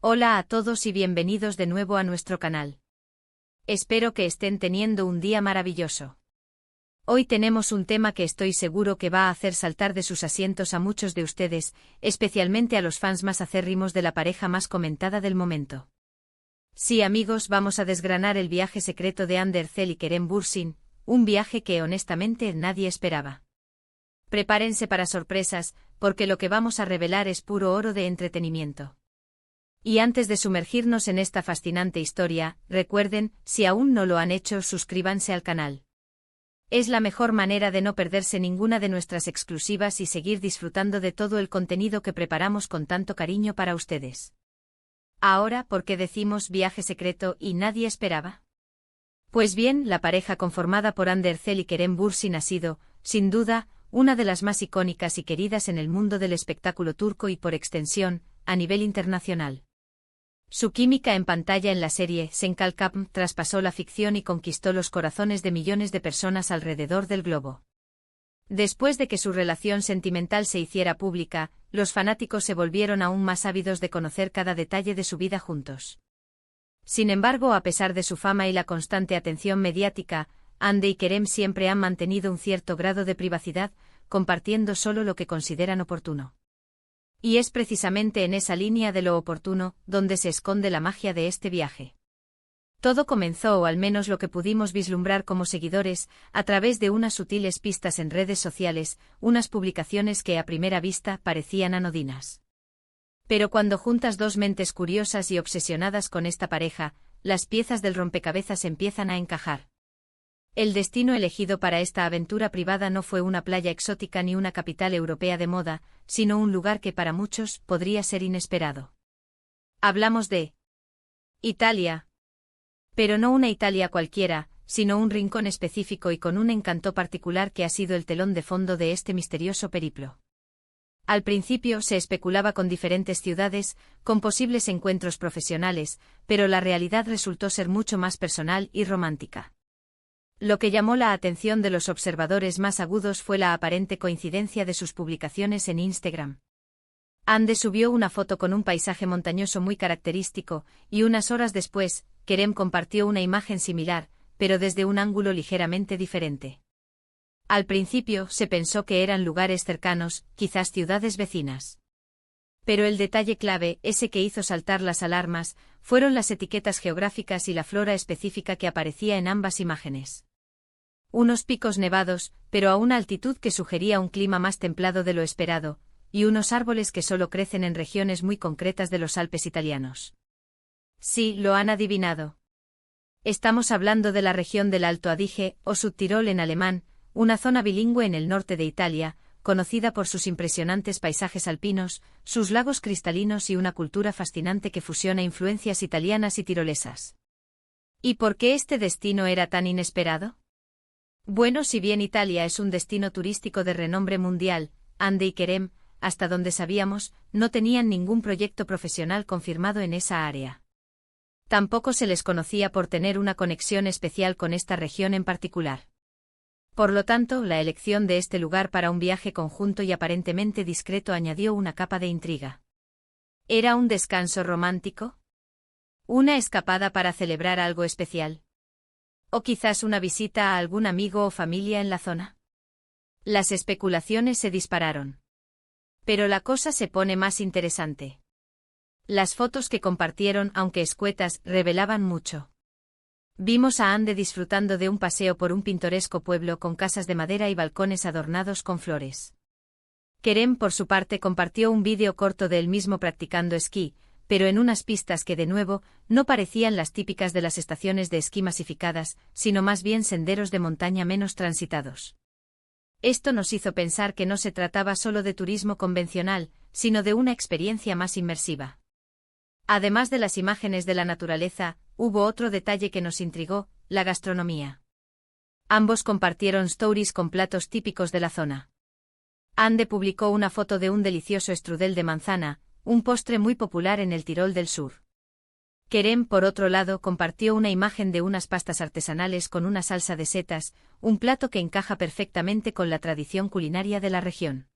Hola a todos y bienvenidos de nuevo a nuestro canal. Espero que estén teniendo un día maravilloso. Hoy tenemos un tema que estoy seguro que va a hacer saltar de sus asientos a muchos de ustedes, especialmente a los fans más acérrimos de la pareja más comentada del momento. Sí, amigos, vamos a desgranar el viaje secreto de Hande Erçel y Kerem Bürsin, un viaje que honestamente nadie esperaba. Prepárense para sorpresas, porque lo que vamos a revelar es puro oro de entretenimiento. Y antes de sumergirnos en esta fascinante historia, recuerden, si aún no lo han hecho, suscríbanse al canal. Es la mejor manera de no perderse ninguna de nuestras exclusivas y seguir disfrutando de todo el contenido que preparamos con tanto cariño para ustedes. Ahora, ¿por qué decimos viaje secreto y nadie esperaba? Pues bien, la pareja conformada por Hande Erçel y Kerem Bürsin ha sido, sin duda, una de las más icónicas y queridas en el mundo del espectáculo turco y por extensión, a nivel internacional. Su química en pantalla en la serie Sen Kalkapm traspasó la ficción y conquistó los corazones de millones de personas alrededor del globo. Después de que su relación sentimental se hiciera pública, los fanáticos se volvieron aún más ávidos de conocer cada detalle de su vida juntos. Sin embargo, a pesar de su fama y la constante atención mediática, Hande y Kerem siempre han mantenido un cierto grado de privacidad, compartiendo solo lo que consideran oportuno. Y es precisamente en esa línea de lo oportuno, donde se esconde la magia de este viaje. Todo comenzó, o al menos lo que pudimos vislumbrar como seguidores, a través de unas sutiles pistas en redes sociales, unas publicaciones que a primera vista parecían anodinas. Pero cuando juntas dos mentes curiosas y obsesionadas con esta pareja, las piezas del rompecabezas empiezan a encajar. El destino elegido para esta aventura privada no fue una playa exótica ni una capital europea de moda, sino un lugar que para muchos podría ser inesperado. Hablamos de Italia. Pero no una Italia cualquiera, sino un rincón específico y con un encanto particular que ha sido el telón de fondo de este misterioso periplo. Al principio se especulaba con diferentes ciudades, con posibles encuentros profesionales, pero la realidad resultó ser mucho más personal y romántica. Lo que llamó la atención de los observadores más agudos fue la aparente coincidencia de sus publicaciones en Instagram. Hande subió una foto con un paisaje montañoso muy característico, y unas horas después, Kerem compartió una imagen similar, pero desde un ángulo ligeramente diferente. Al principio se pensó que eran lugares cercanos, quizás ciudades vecinas. Pero el detalle clave, ese que hizo saltar las alarmas, fueron las etiquetas geográficas y la flora específica que aparecía en ambas imágenes. Unos picos nevados, pero a una altitud que sugería un clima más templado de lo esperado, y unos árboles que solo crecen en regiones muy concretas de los Alpes italianos. Sí, lo han adivinado. Estamos hablando de la región del Alto Adige, o Südtirol en alemán, una zona bilingüe en el norte de Italia, conocida por sus impresionantes paisajes alpinos, sus lagos cristalinos y una cultura fascinante que fusiona influencias italianas y tirolesas. ¿Y por qué este destino era tan inesperado? Bueno, si bien Italia es un destino turístico de renombre mundial, Hande y Kerem, hasta donde sabíamos, no tenían ningún proyecto profesional confirmado en esa área. Tampoco se les conocía por tener una conexión especial con esta región en particular. Por lo tanto, la elección de este lugar para un viaje conjunto y aparentemente discreto añadió una capa de intriga. ¿Era un descanso romántico? ¿Una escapada para celebrar algo especial? ¿O quizás una visita a algún amigo o familia en la zona? Las especulaciones se dispararon. Pero la cosa se pone más interesante. Las fotos que compartieron, aunque escuetas, revelaban mucho. Vimos a Hande disfrutando de un paseo por un pintoresco pueblo con casas de madera y balcones adornados con flores. Kerem, por su parte, compartió un vídeo corto de él mismo practicando esquí, pero en unas pistas que de nuevo, no parecían las típicas de las estaciones de esquí masificadas, sino más bien senderos de montaña menos transitados. Esto nos hizo pensar que no se trataba solo de turismo convencional, sino de una experiencia más inmersiva. Además de las imágenes de la naturaleza, hubo otro detalle que nos intrigó, la gastronomía. Ambos compartieron stories con platos típicos de la zona. Hande publicó una foto de un delicioso strudel de manzana, un postre muy popular en el Tirol del Sur. Kerem, por otro lado, compartió una imagen de unas pastas artesanales con una salsa de setas, un plato que encaja perfectamente con la tradición culinaria de la región.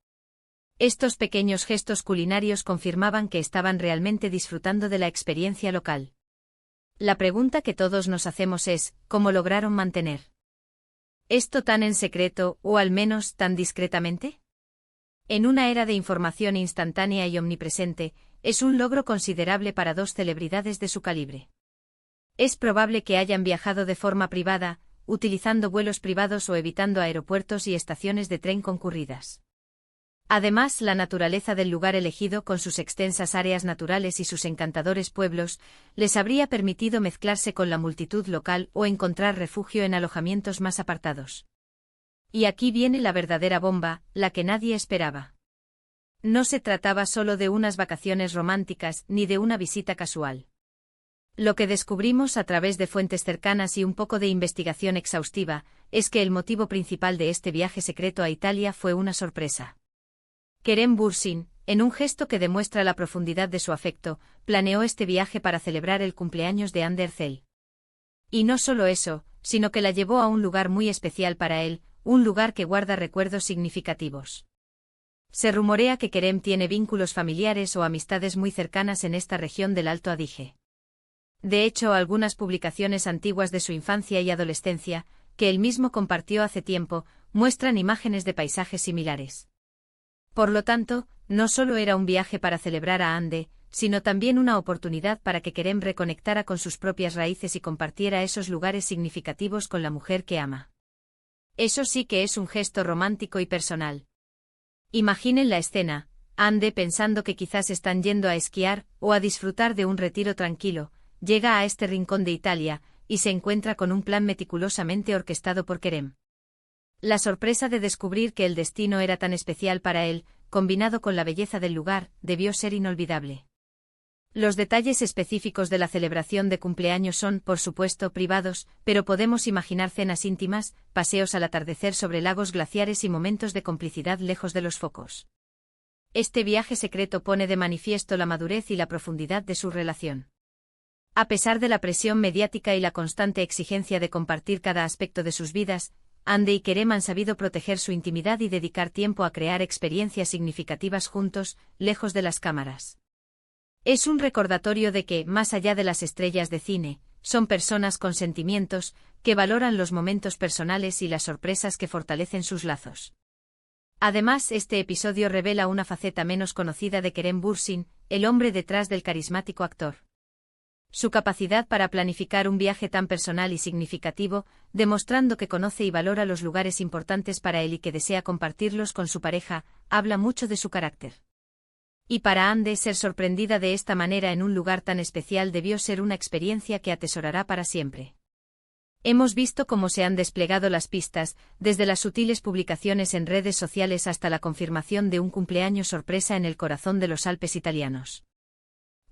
Estos pequeños gestos culinarios confirmaban que estaban realmente disfrutando de la experiencia local. La pregunta que todos nos hacemos es, ¿cómo lograron mantener esto tan en secreto, o al menos tan discretamente? En una era de información instantánea y omnipresente, es un logro considerable para dos celebridades de su calibre. Es probable que hayan viajado de forma privada, utilizando vuelos privados o evitando aeropuertos y estaciones de tren concurridas. Además, la naturaleza del lugar elegido con sus extensas áreas naturales y sus encantadores pueblos, les habría permitido mezclarse con la multitud local o encontrar refugio en alojamientos más apartados. Y aquí viene la verdadera bomba, la que nadie esperaba. No se trataba solo de unas vacaciones románticas ni de una visita casual. Lo que descubrimos a través de fuentes cercanas y un poco de investigación exhaustiva, es que el motivo principal de este viaje secreto a Italia fue una sorpresa. Kerem Bürsin, en un gesto que demuestra la profundidad de su afecto, planeó este viaje para celebrar el cumpleaños de Hande Erçel. Y no solo eso, sino que la llevó a un lugar muy especial para él, un lugar que guarda recuerdos significativos. Se rumorea que Kerem tiene vínculos familiares o amistades muy cercanas en esta región del Alto Adige. De hecho, algunas publicaciones antiguas de su infancia y adolescencia, que él mismo compartió hace tiempo, muestran imágenes de paisajes similares. Por lo tanto, no solo era un viaje para celebrar a Hande, sino también una oportunidad para que Kerem reconectara con sus propias raíces y compartiera esos lugares significativos con la mujer que ama. Eso sí que es un gesto romántico y personal. Imaginen la escena, Hande pensando que quizás están yendo a esquiar o a disfrutar de un retiro tranquilo, llega a este rincón de Italia, y se encuentra con un plan meticulosamente orquestado por Kerem. La sorpresa de descubrir que el destino era tan especial para él, combinado con la belleza del lugar, debió ser inolvidable. Los detalles específicos de la celebración de cumpleaños son, por supuesto, privados, pero podemos imaginar cenas íntimas, paseos al atardecer sobre lagos glaciares y momentos de complicidad lejos de los focos. Este viaje secreto pone de manifiesto la madurez y la profundidad de su relación. A pesar de la presión mediática y la constante exigencia de compartir cada aspecto de sus vidas, Hande y Kerem han sabido proteger su intimidad y dedicar tiempo a crear experiencias significativas juntos, lejos de las cámaras. Es un recordatorio de que, más allá de las estrellas de cine, son personas con sentimientos, que valoran los momentos personales y las sorpresas que fortalecen sus lazos. Además, este episodio revela una faceta menos conocida de Kerem Bürsin, el hombre detrás del carismático actor. Su capacidad para planificar un viaje tan personal y significativo, demostrando que conoce y valora los lugares importantes para él y que desea compartirlos con su pareja, habla mucho de su carácter. Y para Hande ser sorprendida de esta manera en un lugar tan especial debió ser una experiencia que atesorará para siempre. Hemos visto cómo se han desplegado las pistas, desde las sutiles publicaciones en redes sociales hasta la confirmación de un cumpleaños sorpresa en el corazón de los Alpes italianos.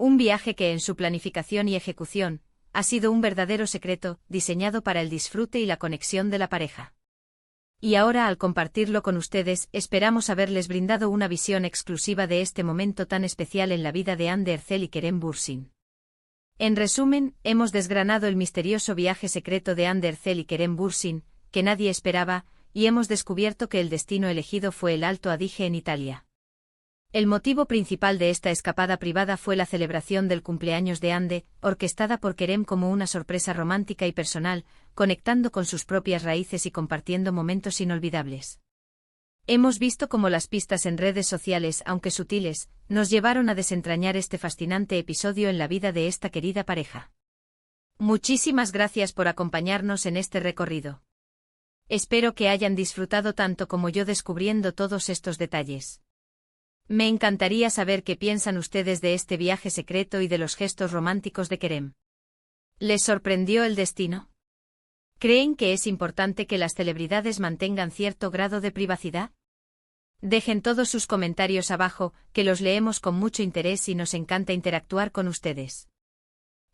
Un viaje que en su planificación y ejecución, ha sido un verdadero secreto, diseñado para el disfrute y la conexión de la pareja. Y ahora al compartirlo con ustedes, esperamos haberles brindado una visión exclusiva de este momento tan especial en la vida de Hande Erçel y Kerem Bürsin. En resumen, hemos desgranado el misterioso viaje secreto de Hande Erçel y Kerem Bürsin, que nadie esperaba, y hemos descubierto que el destino elegido fue el Alto Adige en Italia. El motivo principal de esta escapada privada fue la celebración del cumpleaños de Hande, orquestada por Kerem como una sorpresa romántica y personal, conectando con sus propias raíces y compartiendo momentos inolvidables. Hemos visto cómo las pistas en redes sociales, aunque sutiles, nos llevaron a desentrañar este fascinante episodio en la vida de esta querida pareja. Muchísimas gracias por acompañarnos en este recorrido. Espero que hayan disfrutado tanto como yo descubriendo todos estos detalles. Me encantaría saber qué piensan ustedes de este viaje secreto y de los gestos románticos de Kerem. ¿Les sorprendió el destino? ¿Creen que es importante que las celebridades mantengan cierto grado de privacidad? Dejen todos sus comentarios abajo, que los leemos con mucho interés y nos encanta interactuar con ustedes.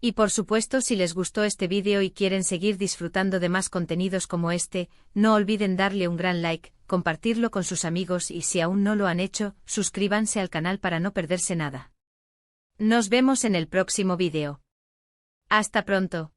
Y por supuesto, si les gustó este vídeo y quieren seguir disfrutando de más contenidos como este, no olviden darle un gran like, compartirlo con sus amigos y si aún no lo han hecho, suscríbanse al canal para no perderse nada. Nos vemos en el próximo vídeo. Hasta pronto.